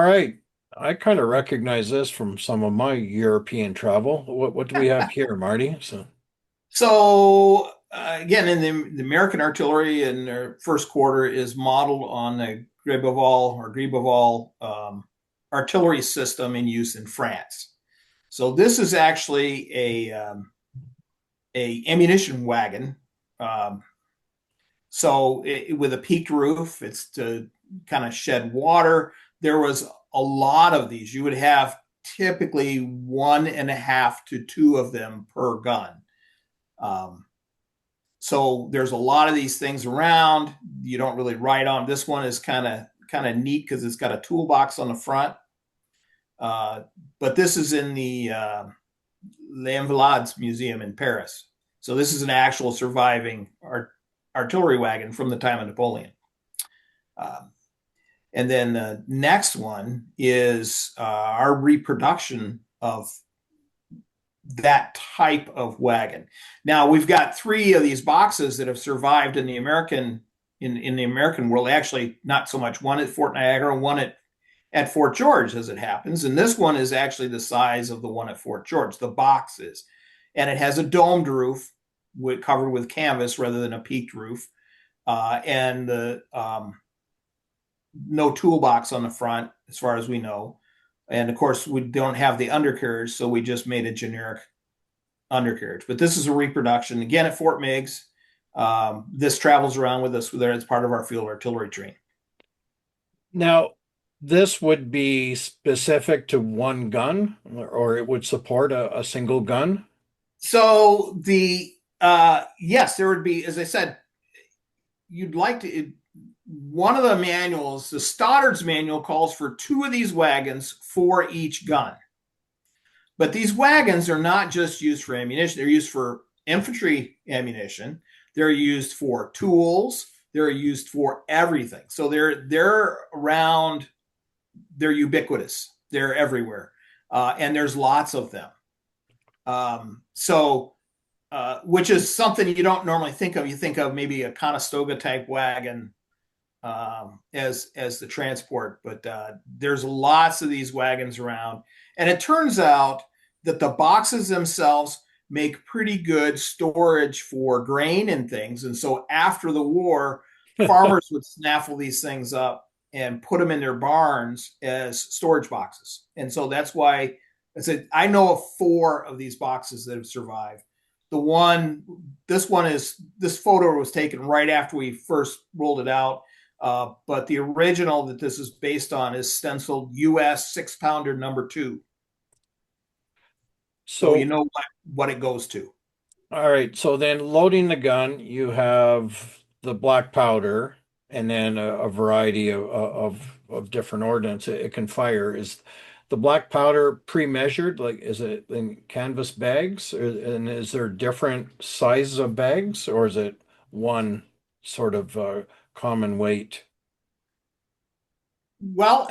All right. I kind of recognize this from some of my European travel. What do we have here, Marty? So again, in the American artillery in their first quarter is modeled on the Gribeauval artillery system in use in France. So this is actually a ammunition wagon. Um, with a peaked roof, it's to kind of shed water. There was a lot of these. You would have typically one and a half to two of them per gun. Um, So there's a lot of these things around. You don't really ride on. This one is kind of neat because it's got a toolbox on the front. Uh, but this is in the Les Invalides Museum in Paris. So this is an actual surviving artillery wagon from the time of Napoleon. Uh, and then the next one is our reproduction of that type of wagon. Now we've got three of these boxes that have survived in the American world. Actually, not so much. One at Fort Niagara, one at Fort George, as it happens. And this one is actually the size of the one at Fort George. The box is, and it has a domed roof covered with canvas rather than a peaked roof, and the no toolbox on the front, as far as we know. And of course, we don't have the undercarriage, so we just made a generic undercarriage. But this is a reproduction again at Fort Meigs. This travels around with us there as part of our field artillery train. Now, this would be specific to one gun, or it would support a single gun. So the yes, there would be, as I said, you'd like to. One of the manuals, the Stoddard's manual, calls for two of these wagons for each gun. But these wagons are not just used for ammunition, they're used for infantry ammunition, they're used for tools, they're used for everything. So they're around, they're ubiquitous, they're everywhere. And there's lots of them. Which is something you don't normally think of. You think of maybe a Conestoga type wagon as the transport, but there's lots of these wagons around. And it turns out that the boxes themselves make pretty good storage for grain and things. And so after the war, farmers would snaffle these things up and put them in their barns as storage boxes. And so that's why I said I know of four of these boxes that have survived. This photo was taken right after we first rolled it out. But the original that this is based on is stenciled US 6-pounder number 2. So you So, know what it goes to. all right. So then loading the gun, you have the black powder and then a variety of different ordnance it can fire. Is the black powder pre-measured? Like, is it in canvas bags? And is there different sizes of bags, or is it one sort of common weight? Well,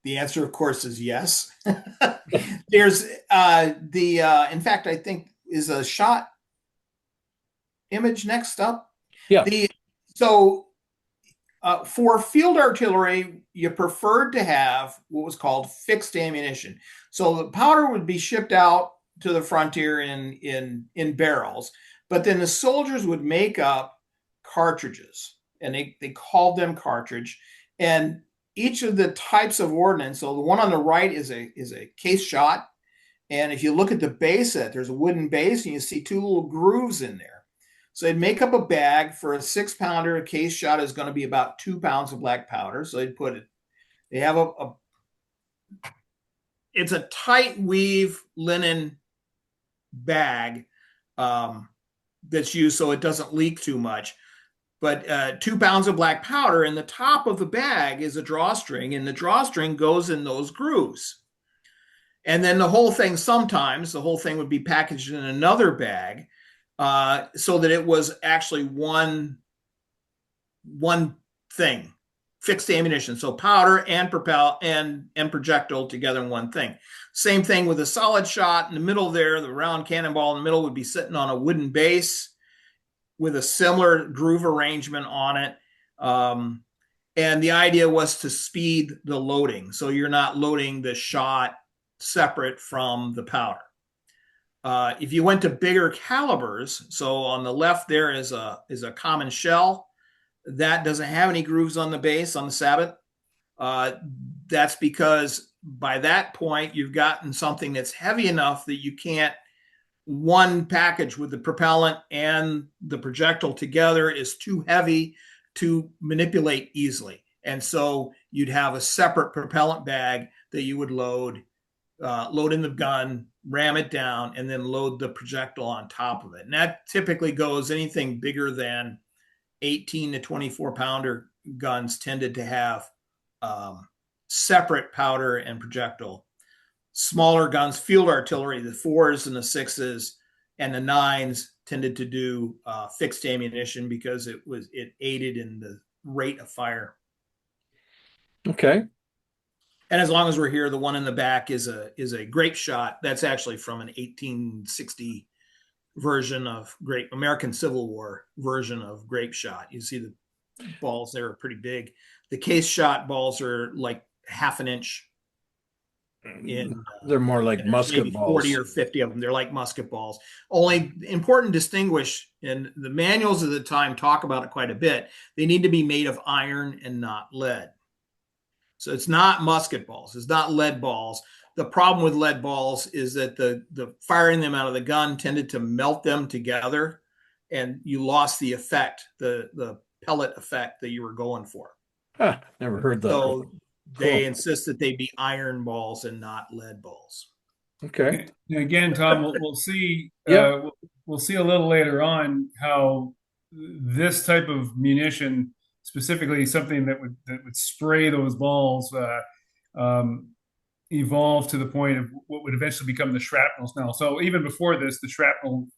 the answer, of course, is yes. There's in fact, I think is a shot image next up. Yeah. The so For field artillery, you preferred to have what was called fixed ammunition. So the powder would be shipped out to the frontier in barrels, but then the soldiers would make up cartridges, and they called them cartridge. And each of the types of ordnance, so the one on the right is a case shot, and if you look at the base of it, there's a wooden base, and you see two little grooves in there. So they'd make up a bag for a 6-pounder. A case shot is going to be about 2 pounds of black powder. So they'd put it. They have it's a tight weave linen bag that's used so it doesn't leak too much. But 2 pounds of black powder, and the top of the bag is a drawstring, and the drawstring goes in those grooves. And then sometimes the whole thing would be packaged in another bag, so that it was actually one thing, fixed ammunition. So powder and projectile together in one thing. Same thing with a solid shot in the middle there. The round cannonball in the middle would be sitting on a wooden base with a similar groove arrangement on it. And the idea was to speed the loading. So you're not loading the shot separate from the powder. If you went to bigger calibers, so on the left there is a common shell that doesn't have any grooves on the base on the sabot. Uh, that's because by that point you've gotten something that's heavy enough that you can't one package with the propellant and the projectile together is too heavy to manipulate easily. And so you'd have a separate propellant bag that you would load in the gun, ram it down, and then load the projectile on top of it. And that typically goes anything bigger than 18 to 24 pounder guns tended to have separate powder and projectile. Smaller guns, field artillery, the 4s and the 6s and the 9s tended to do fixed ammunition because it aided in the rate of fire. Okay. And as long as we're here, the one in the back is a grape shot. That's actually from an 1860 version of grape American Civil War version of grape shot. You see the balls there are pretty big. The case shot balls are like half an inch They're more like musket maybe 40 balls. or 50 of them. They're like musket balls. Only important distinguish, and the manuals of the time talk about it quite a bit. They need to be made of iron and not lead. So it's not musket balls. It's not lead balls. The problem with lead balls is that the firing them out of the gun tended to melt them together, and you lost the effect, the pellet effect that you were going for. Huh, never heard that So before. they Cool. insist that they be iron balls and not lead balls. Okay. Again, Tom, we'll see. Yeah. We'll see a little later on how this type of munition, specifically something that would spray those balls, evolved to the point of what would eventually become the shrapnel now. So even before this, the shrapnel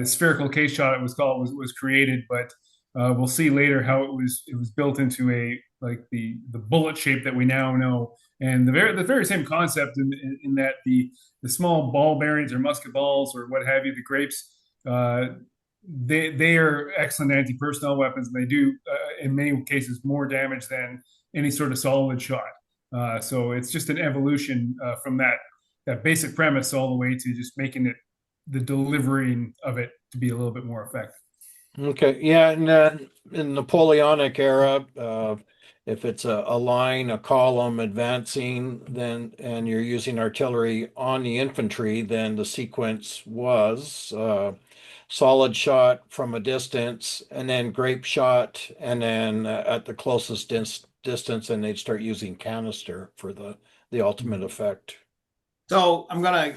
spherical case shot, it was called, was created, but we'll see later how it was built into the bullet shape that we now know, and the very same concept in that the small ball bearings or musket balls or what have you, the grapes, they are excellent anti-personnel weapons, and they do in many cases more damage than any sort of solid shot. So it's just an evolution from that basic premise all the way to just making it the delivering of it to be a little bit more effective. Okay. Yeah. And in Napoleonic era, if it's a line, a column advancing, then and you're using artillery on the infantry, then the sequence was solid shot from a distance, and then grape shot, and then at the closest distance, and they'd start using canister for the ultimate effect. So I'm gonna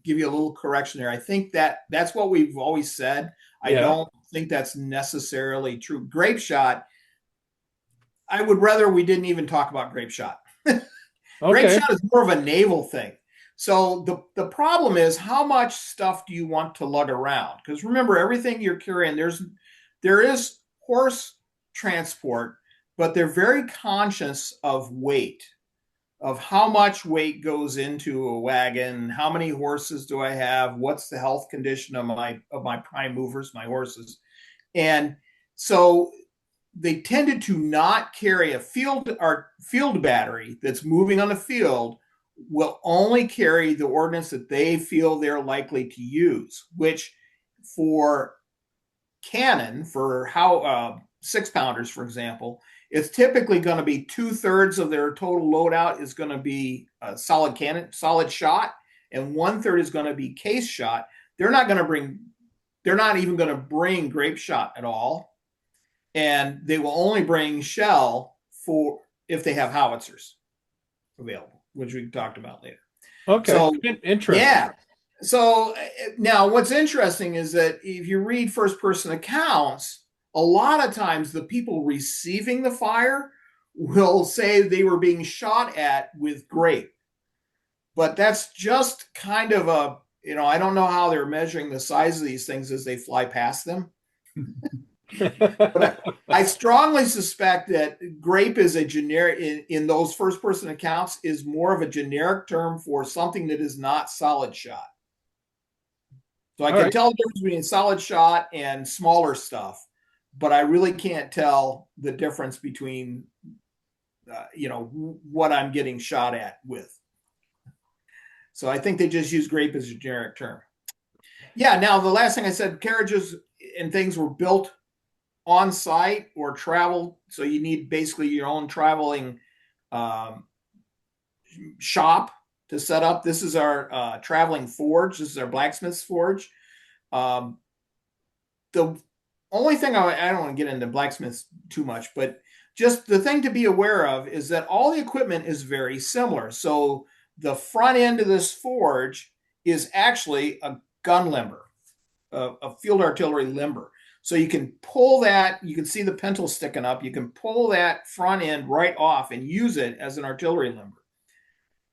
give you a little correction there. I think that's what we've always said. I Yeah. don't think that's necessarily true. Grape shot, I would rather we didn't even talk about grape shot. Grape Okay. shot is more of a naval thing. So the problem is, how much stuff do you want to lug around? Because remember, everything you're carrying, there is horse transport, but they're very conscious of weight, of how much weight goes into a wagon, how many horses do I have, what's the health condition of my prime movers, my horses. And so they tended to not carry a field battery that's moving on the field, will only carry the ordnance that they feel they're likely to use, which for cannon, for how 6-pounders, for example, it's typically going to be 2/3 of their total loadout is going to be a solid cannon, solid shot, and 1/3 is going to be case shot. They're not even going to bring grape shot at all, and they will only bring shell for if they have howitzers available, which we talked about later. Okay. So Interesting. yeah. So now what's interesting is that if you read first person accounts, a lot of times the people receiving the fire will say they were being shot at with grape. But that's just kind of I don't know how they're measuring the size of these things as they fly past them. But I strongly suspect that grape is a generic, in those first person accounts, is more of a generic term for something that is not solid shot. So I can tell the difference between solid shot and smaller stuff. but I really can't tell the difference between, what I'm getting shot at with. So I think they just use grape as a generic term. Yeah. Now, the last thing I said, carriages and things were built on site or travel. So you need basically your own traveling um, shop to set up. This is our traveling forge. This is our blacksmith's forge. Um, the only thing I don't want to get into blacksmiths too much, but just the thing to be aware of is that all the equipment is very similar. So the front end of this forge is actually a gun limber, a field artillery limber. So you can pull that, you can see the pintle sticking up, you can pull that front end right off and use it as an artillery limber.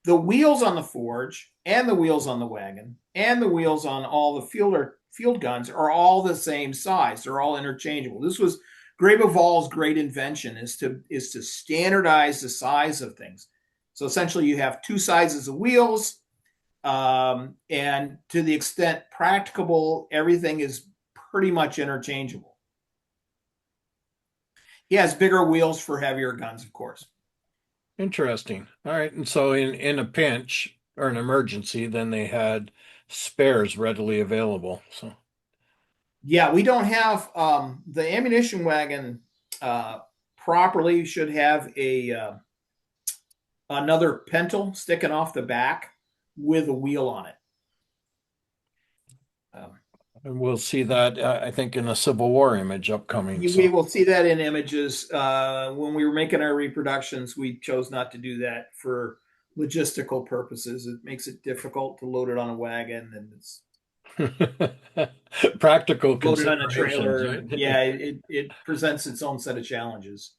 The wheels on the forge and the wheels on the wagon and the wheels on all the field guns are all the same size. They're all interchangeable. This was Grabovol's great invention is to standardize the size of things. So essentially, you have two sizes of wheels, and to the extent practicable, everything is pretty much interchangeable. He has bigger wheels for heavier guns, of course. Interesting. All right. And so in a pinch or an emergency, then they had spares readily available. So Yeah, we don't have the ammunition wagon properly should have a another pintle sticking off the back with a wheel on it. Um, and we'll see that, I think, in a Civil War image upcoming. we will see that in images. When we were making our reproductions, we chose not to do that for logistical purposes. It makes it difficult to load it on a wagon, and it's Practical loaded on a considerations, trailer. And right? yeah, it presents its own set of challenges.